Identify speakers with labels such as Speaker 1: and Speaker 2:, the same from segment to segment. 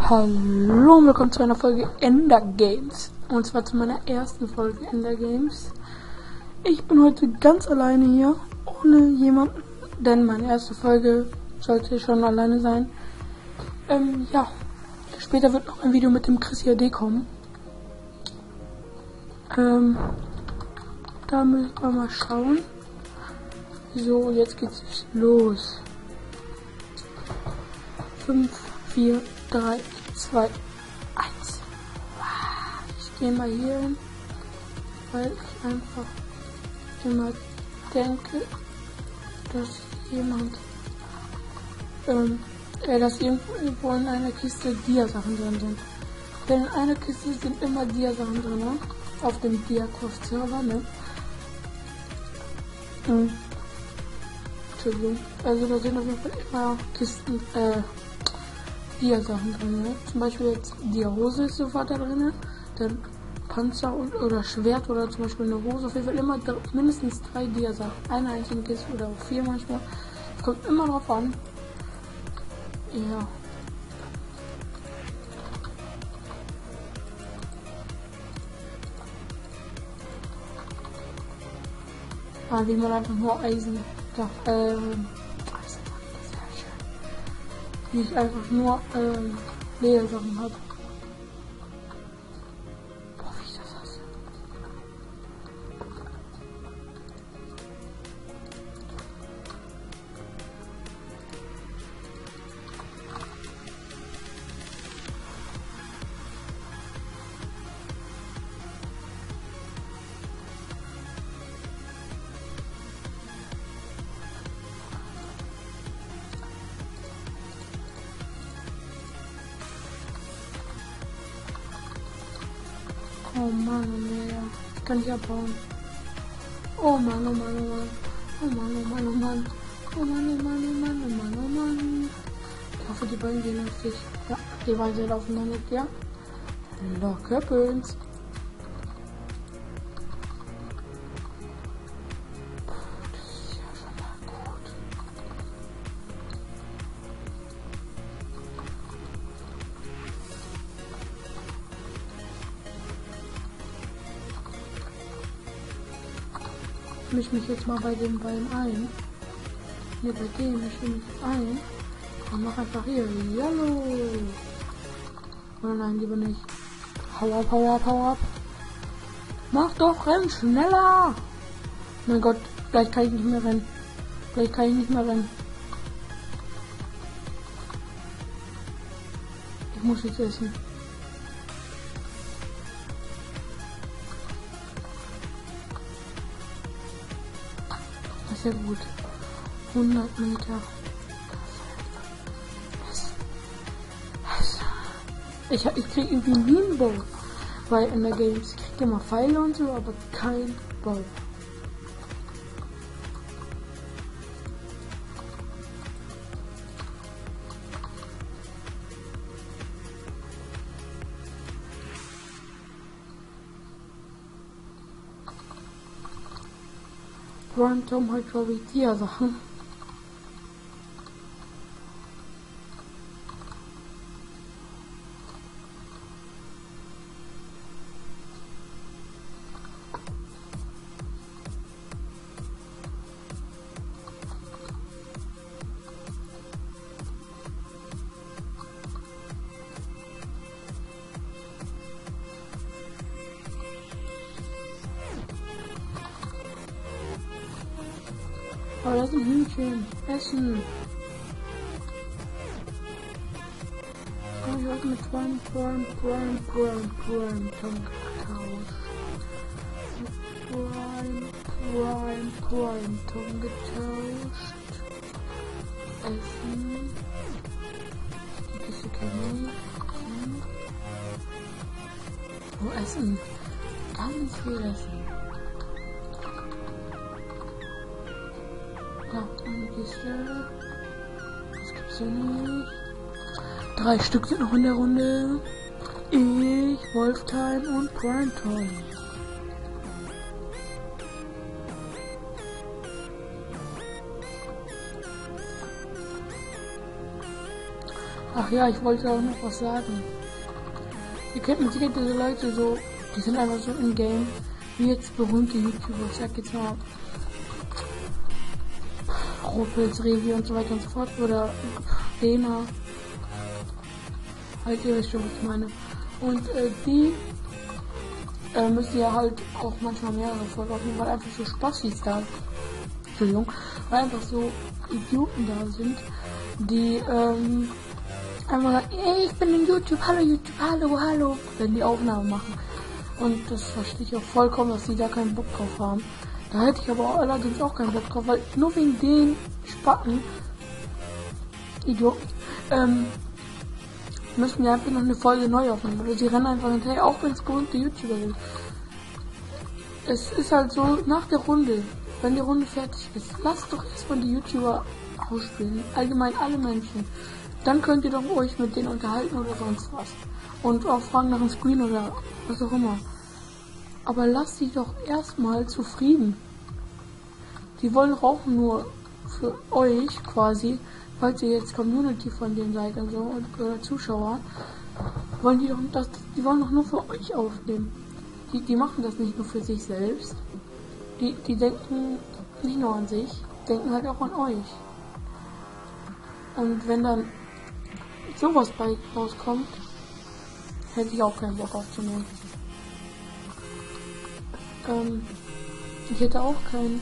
Speaker 1: Hallo und willkommen zu einer Folge Ender Games. Und zwar zu meiner ersten Folge Ender Games. Ich bin heute ganz alleine hier, ohne jemanden, denn meine erste Folge sollte schon alleine sein. Ja, später wird noch ein Video mit dem Chris ID kommen. Da müssen wir mal schauen. So, jetzt geht's los. 5, 4, 3, 2, 1. Ich gehe mal hier hin, weil ich einfach immer denke, dass jemand, dass irgendwo in einer Kiste Dia-Sachen drin sind. Denn in einer Kiste sind immer Dia-Sachen drin, ne? Auf dem Diacraft-Server, ne? Entschuldigung. Also da sind auf jeden Fall immer Kisten, Dia-Sachen drin, ne? Zum Beispiel jetzt die Hose ist sofort da drin, dann Panzer oder Schwert oder zum Beispiel eine Hose. Auf jeden Fall immer mindestens 3 Dia-Sachen. Eine einzelne Kiste oder auch 4 manchmal. Es kommt immer drauf an. Ja. Wie man einfach nur Eisen. Ja, Eisen, das ist sehr schön. Wie ich einfach nur Ledersachen habe. Boah, wie ich das hasse. Oh Mann, oh Mann. Ich kann nicht abbauen. Oh Mann, oh Mann, oh Mann. Oh Mann, oh Mann, oh Mann. Oh Mann, oh Mann, oh Mann, oh Mann, oh Mann. Ich hoffe, die beiden gehen auf sich. Ja, die beiden sind aufeinander, ja. Locker Böns. Das ist ja schon mal gut. Ich mische mich jetzt mal bei den beiden ein. Hier bei denen mische ich mich ein. Und mach einfach hier. Hallo. Oder nein, lieber nicht. Hau ab, hau ab, hau ab. Mach doch, renn schneller. Mein Gott, gleich kann ich nicht mehr rennen. Gleich kann ich nicht mehr rennen. Ich muss jetzt essen. Das ist ja gut. 100 Meter. Ich krieg irgendwie nie einen Bau. Weil in der Games krieg ich immer Pfeile und so, aber kein Bau. Tom hat, glaube ich, die Sachen. Oh, das ist ein Hühnchen. Essen. Oh, ich habe mit Prime Tom getauscht. Mit Prime Tom getauscht. Essen. Die Kiste kenne ich. Oh, Essen. Ganz viel Essen. Ja, eine Kiste. Das gibt's ja nicht. 3 Stück sind noch in der Runde. Ich, Wolftime und Prime Tom. Ach ja, ich wollte auch noch was sagen. Ihr kennt mit Sicherheit diese Leute so, die sind einfach so im Game, wie jetzt berühmte YouTuber, ich sag jetzt mal Ruppels, Revi und so weiter und so fort, oder Lena, halt ihr wisst schon, was ich meine. Und die müssen ja halt auch manchmal mehrere Folgen aufnehmen, weil einfach so Spassis da, Entschuldigung, weil einfach so Idioten da sind, die einfach sagen, ey, ich bin in YouTube, hallo, wenn die Aufnahmen machen. Und das verstehe ich auch vollkommen, dass die da keinen Bock drauf haben. Da hätte ich aber auch allerdings auch keinen Bock drauf, weil nur wegen den Spacken, Idioten, müssen wir einfach noch eine Folge neu aufnehmen. Oder sie rennen einfach hinterher, auch wenn es berühmte YouTuber sind. Es ist halt so, nach der Runde, wenn die Runde fertig ist, lasst doch erstmal die YouTuber ausspielen. Allgemein alle Menschen. Dann könnt ihr doch euch mit denen unterhalten oder sonst was. Und auch fragen nach dem Screen oder was auch immer. Aber lasst sie doch erstmal zufrieden. Die wollen auch nur für euch quasi, falls ihr jetzt Community von denen seid und so, oder Zuschauer, wollen die doch die wollen doch nur für euch aufnehmen. Die machen das nicht nur für sich selbst. Die denken nicht nur an sich, denken halt auch an euch. Und wenn dann sowas bei rauskommt, hätte ich auch keinen Bock aufzunehmen. Ich hätte auch keinen.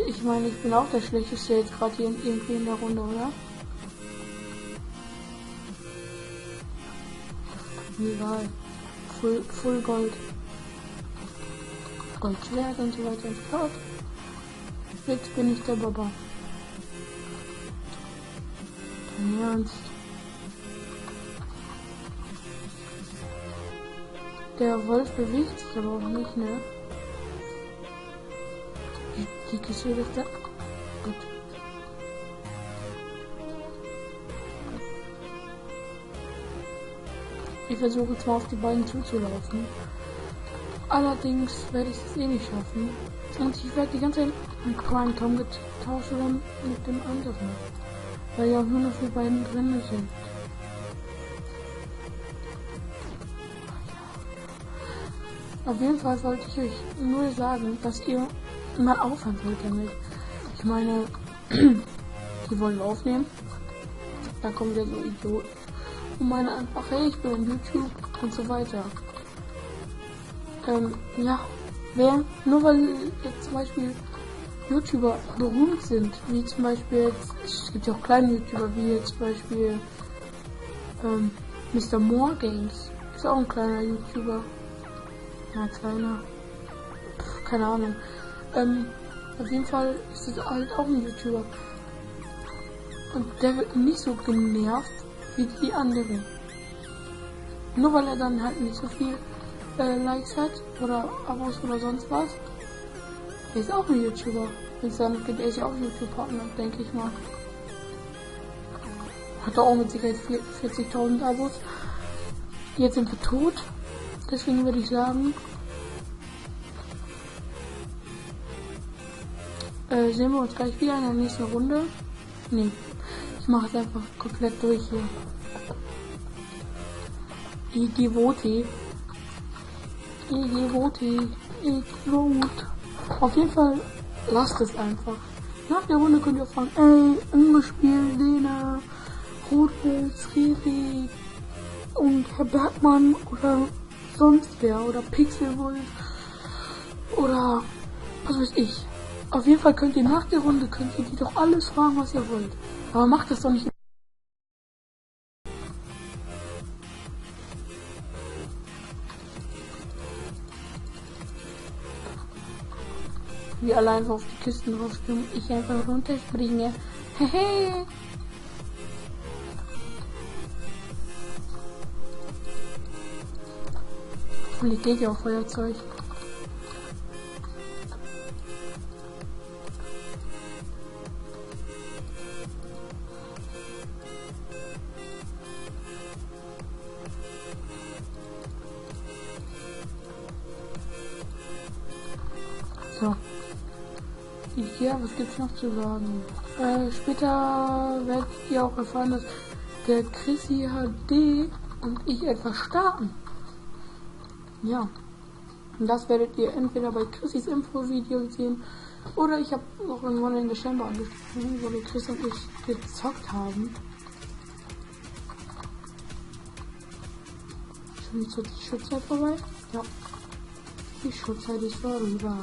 Speaker 1: Ich meine, ich bin auch der Schlechteste jetzt gerade hier irgendwie in der Runde, oder? Egal. Full Gold. Goldschwert und so weiter und so fort. Jetzt bin ich der Baba. Dein Ernst. Der Wolf bewegt sich aber auch nicht, ne? Die Kiste ist da. Gut. Ich versuche jetzt mal auf die beiden zuzulaufen. Allerdings werde ich es eh nicht schaffen. Und ich werde die ganze Zeit mit Prime Tom getauscht oder mit dem anderen. Weil ja auch nur noch die beiden drin sind. Auf jeden Fall wollte ich euch nur sagen, dass ihr mal aufhören sollt damit. Ich meine, die wollen aufnehmen. Da kommen wieder so Idioten. Und meine einfach, hey, ich bin in YouTube und so weiter. Ja, nur weil jetzt zum Beispiel YouTuber berühmt sind, wie zum Beispiel jetzt, es gibt ja auch kleine YouTuber, wie jetzt zum Beispiel Mr. More Games, ist auch ein kleiner YouTuber. Ja, kleiner. Keine Ahnung. Auf jeden Fall ist es halt auch ein YouTuber. Und der wird nicht so genervt wie die anderen. Nur weil er dann halt nicht so viel Likes hat oder Abos oder sonst was. Er ist auch ein YouTuber. Wenn es dann gibt, er ist ja auch YouTube-Partner, denke ich mal. Hat er auch mit Sicherheit 40.000 Abos. Jetzt sind wir tot. Deswegen würde ich sagen, sehen wir uns gleich wieder in der nächsten Runde. Nee, ich mache es einfach komplett durch hier. Idiot. Auf jeden Fall lasst es einfach. Nach der Runde könnt ihr fragen, ey, ungespielt, Lena, Rotwitz, Riri und Herr Bergmann oder sonst wer oder Pixelwolf oder was weiß ich. Auf jeden Fall könnt ihr nach der Runde, könnt ihr die doch alles fragen, was ihr wollt. Aber macht das doch nicht. Wie allein auf die Kisten rausspringen, ich einfach runterspringe. Hehe. Vielleicht geht ja auch Feuerzeug. So. Ja, was gibt's noch zu sagen? Später werdet ihr auch erfahren, dass der Chrissy HD und ich etwas starten. Ja. Und das werdet ihr entweder bei Chrissys Info-Video sehen oder ich habe noch irgendwann in Dezember angesprochen, wo die Chris und ich gezockt haben. Schon ist die Schutzzeit vorbei? Ja. Die Schutzzeit ist vorüber.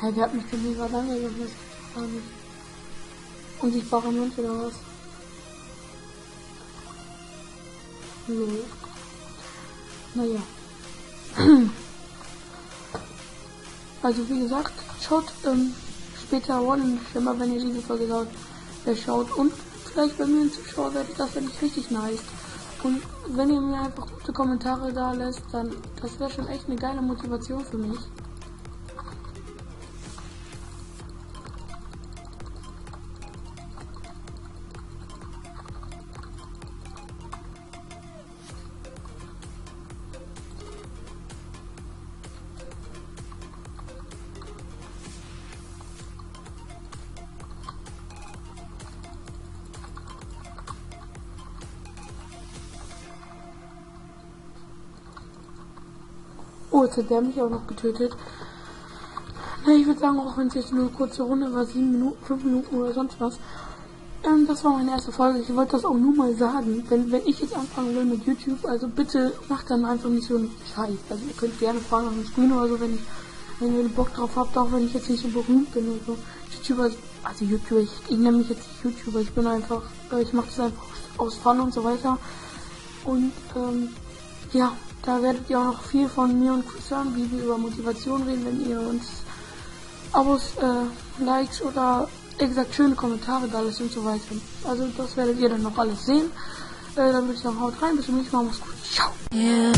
Speaker 1: Hä, wer hat mich denn hier gerade angegriffen? Das gar nicht. Unsichtbarer Mensch oder was? Lol. Naja. Also wie gesagt, schaut später One immer, wenn ihr diese Folge schaut und vielleicht bei mir ein Zuschauer werdet, das wäre richtig nice. Und wenn ihr mir einfach gute Kommentare da lässt, dann das wäre schon echt eine geile Motivation für mich. Oh, jetzt hat der mich auch noch getötet. Na, ich würde sagen, auch wenn es jetzt nur eine kurze Runde war, 7 Minuten, 5 Minuten oder sonst was. Das war meine erste Folge. Ich wollte das auch nur mal sagen. Wenn ich jetzt anfangen will mit YouTube, also bitte macht dann einfach nicht so einen Scheiß. Also ihr könnt gerne fragen auf dem Screen oder so, wenn ihr Bock drauf habt, auch wenn ich jetzt nicht so berühmt bin und so. YouTuber, also YouTuber, ich nenne mich jetzt nicht YouTuber, ich bin einfach, ich mache das einfach aus Fun und so weiter. Und ja, da werdet ihr auch noch viel von mir und Chris hören, wie wir über Motivation reden, wenn ihr uns Abos, Likes oder wie gesagt schöne Kommentare da lässt und so weiter. Also das werdet ihr dann noch alles sehen. Dann würde ich sagen, haut rein, bis zum nächsten Mal, macht's gut. Ciao. Yeah.